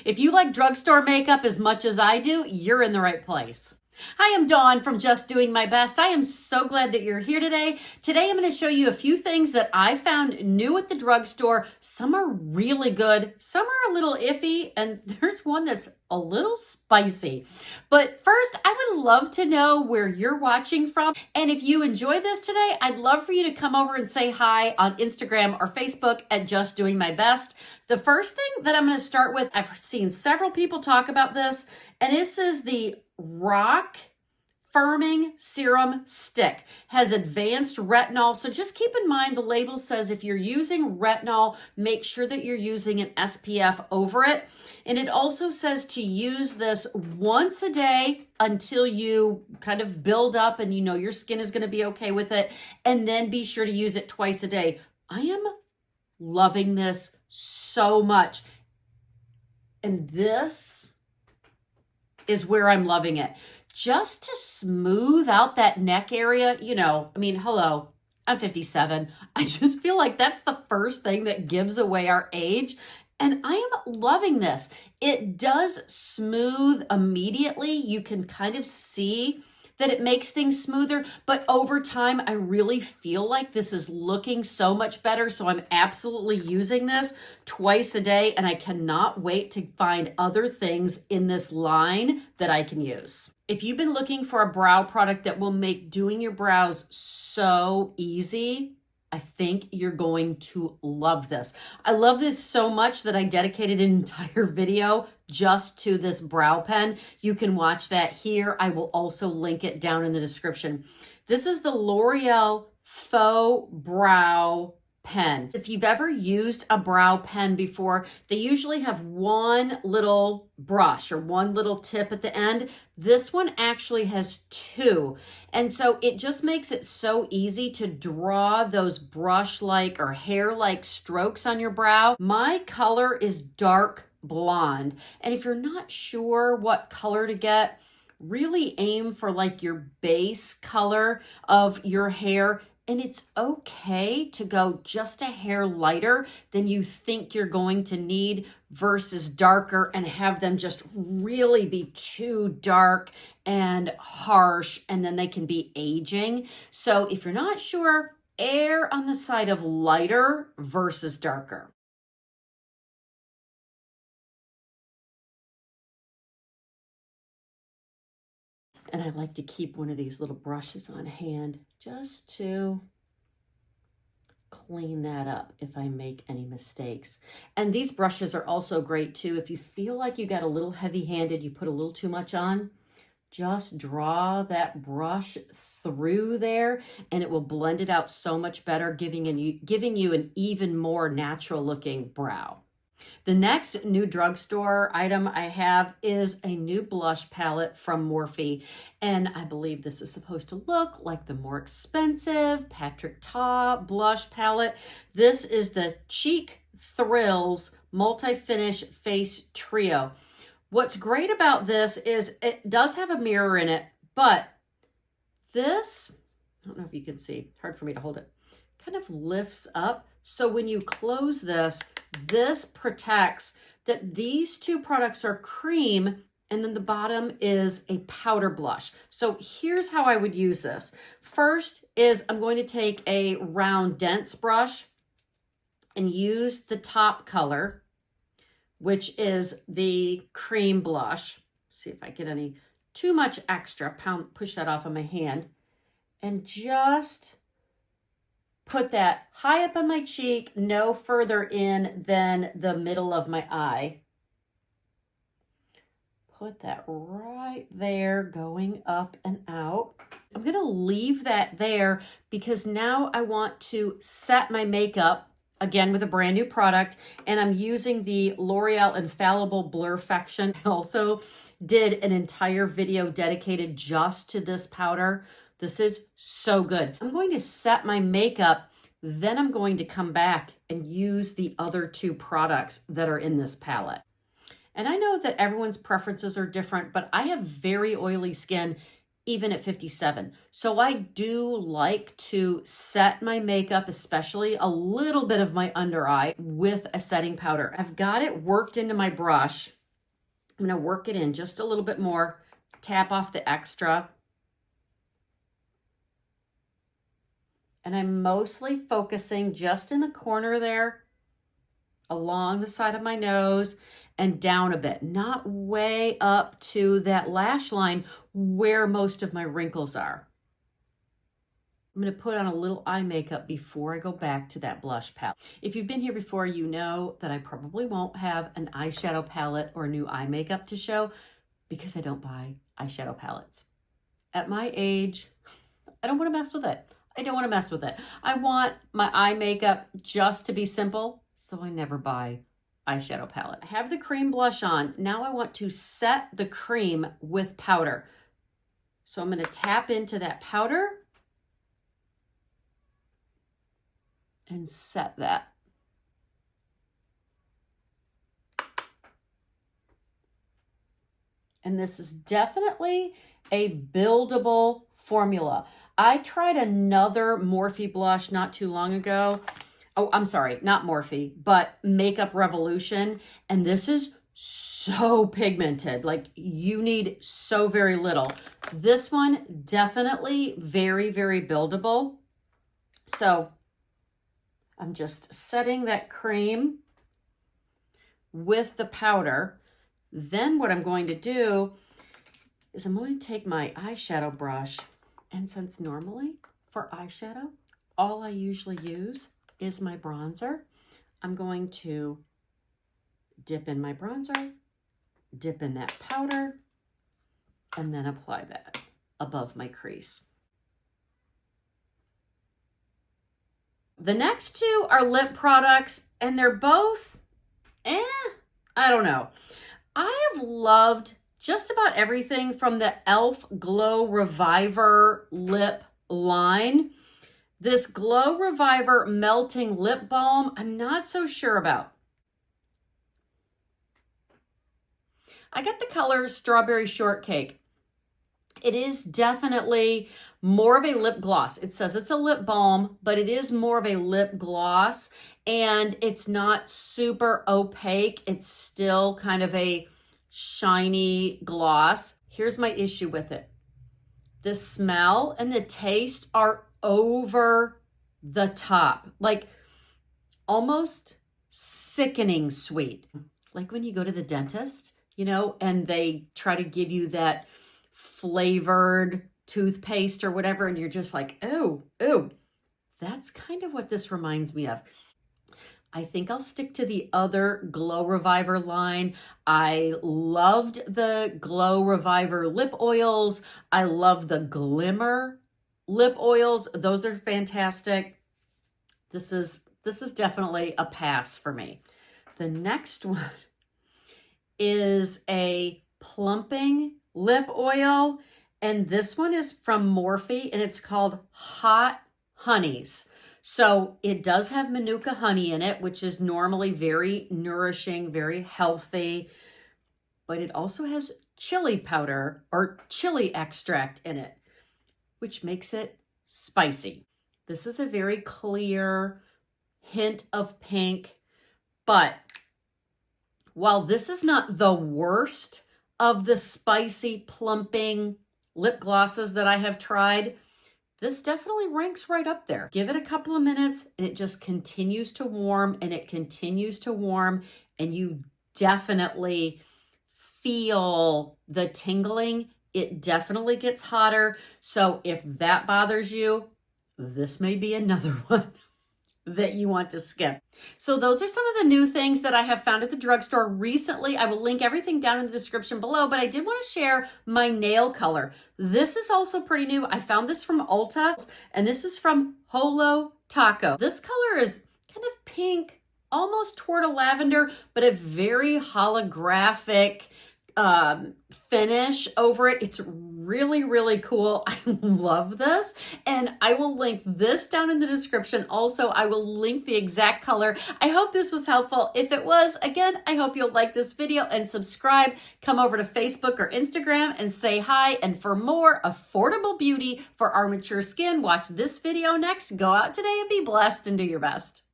If you like drugstore makeup as much as I do, you're in the right place. Hi, I'm Dawn from Just Doing My Best. I am so glad that you're here today. Today I'm going to show you a few things that I found new at the drugstore. Some are really good, some are a little iffy, and there's one that's a little spicy. But first, I would love to know where you're watching from. And if you enjoy this today, I'd love for you to come over and say hi on Instagram or Facebook at Just Doing My Best. The first thing that I'm going to start with, I've seen several people talk about this, and this is the Rock Firming Serum Stick. Has advanced retinol, so just keep in mind the label says if you're using retinol, make sure that you're using an SPF over it. And it also says to use this once a day until you kind of build up and you know your skin is going to be okay with it, and then be sure to use it twice a day. I am loving this so much. And this is where I'm loving it. Just to smooth out that neck area, you know, I mean, hello, I'm 57. I just feel like that's the first thing that gives away our age. And I am loving this. It does smooth immediately. You can kind of see that it makes things smoother, but over time, I really feel like this is looking so much better. So I'm absolutely using this twice a day, and I cannot wait to find other things in this line that I can use. If you've been looking for a brow product that will make doing your brows so easy, I think you're going to love this. I love this so much that I dedicated an entire video just to this brow pen. You can watch that here. I will also link it down in the description. This is the Loreal Faux Brow Pen. If you've ever used a brow pen before, they usually have one little brush or one little tip at the end. This one actually has two. And so it just makes it so easy to draw those brush-like or hair-like strokes on your brow. My color is dark blonde. And if you're not sure what color to get, really aim for like your base color of your hair. And it's okay to go just a hair lighter than you think you're going to need versus darker and have them just really be too dark and harsh, and then they can be aging. So if you're not sure, err on the side of lighter versus darker. And I like to keep one of these little brushes on hand just to clean that up if I make any mistakes. And these brushes are also great too. If you feel like you got a little heavy-handed, you put a little too much on, just draw that brush through there and it will blend it out so much better, giving you an even more natural looking brow. The next new drugstore item I have is a new blush palette from Morphe. And I believe this is supposed to look like the more expensive Patrick Ta blush palette. This is the Cheek Thrills Multi-Finish Face Trio. What's great about this is it does have a mirror in it, but this, I don't know if you can see, hard for me to hold it, kind of lifts up. So when you close this, this protects that these two products are cream, and then the bottom is a powder blush. So here's how I would use this. First is I'm going to take a round dense brush and use the top color, which is the cream blush. See if I get any too much extra, push that off on my hand, and just put that high up on my cheek, no further in than the middle of my eye. Put that right there, going up and out. I'm gonna leave that there because now I want to set my makeup, again with a brand new product, and I'm using the L'Oreal Infallible Blurfection. I also did an entire video dedicated just to this powder. This is so good. I'm going to set my makeup, then I'm going to come back and use the other two products that are in this palette. And I know that everyone's preferences are different, but I have very oily skin even at 57. So I do like to set my makeup, especially a little bit of my under eye, with a setting powder. I've got it worked into my brush. I'm going to work it in just a little bit more, tap off the extra. And I'm mostly focusing just in the corner there, along the side of my nose and down a bit, not way up to that lash line where most of my wrinkles are. I'm going to put on a little eye makeup before I go back to that blush palette. If you've been here before, you know that I probably won't have an eyeshadow palette or new eye makeup to show because I don't buy eyeshadow palettes. At my age, I don't want to mess with it. I don't want to mess with it. I want my eye makeup just to be simple, so I never buy eyeshadow palettes. I have the cream blush on. Now I want to set the cream with powder. So I'm going to tap into that powder and set that. And this is definitely a buildable formula. I tried another Morphe blush not too long ago. Oh, I'm sorry, not Morphe, but Makeup Revolution. And this is so pigmented. Like, you need so very little. This one, definitely very, very buildable. So I'm just setting that cream with the powder. Then what I'm going to do is I'm going to take my eyeshadow brush, and since normally for eyeshadow, all I usually use is my bronzer, I'm going to dip in my bronzer, dip in that powder, and then apply that above my crease. The next two are lip products, and they're both, I don't know. I have loved just about everything from the e.l.f. Glow Reviver lip line. This Glow Reviver Melting Lip Balm, I'm not so sure about. I got the color Strawberry Shortcake. It is definitely more of a lip gloss. It says it's a lip balm, but it is more of a lip gloss, and it's not super opaque. It's still kind of a shiny gloss. Here's my issue with it. The smell and the taste are over the top, like almost sickening sweet. Like when you go to the dentist, you know, and they try to give you that flavored toothpaste or whatever, and you're just like, oh, that's kind of what this reminds me of. I think I'll stick to the other Glow Reviver line. I loved the Glow Reviver lip oils. I love the Glimmer lip oils. Those are fantastic. This is definitely a pass for me. The next one is a plumping lip oil, and this one is from Morphe, and it's called Hot Honeys. So it does have Manuka honey in it, which is normally very nourishing, very healthy, but it also has chili powder or chili extract in it, which makes it spicy. This is a very clear hint of pink, but while this is not the worst of the spicy plumping lip glosses that I have tried, this definitely ranks right up there. Give it a couple of minutes and it just continues to warm and it continues to warm, and you definitely feel the tingling. It definitely gets hotter. So if that bothers you, this may be another one that you want to skip. So those are some of the new things that I have found at the drugstore recently. I will link everything down in the description below, but I did want to share my nail color. This is also pretty new. I found this from Ulta, and this is from Holo Taco. This color is kind of pink, almost toward a lavender, but a very holographic finish over it. It's really, really cool. I love this, and I will link this down in the description. Also, I will link the exact color. I hope this was helpful. If it was, again, I hope you'll like this video and subscribe. Come over to Facebook or Instagram and say hi. And for more affordable beauty for our mature skin, watch this video next. Go out today and be blessed and do your best.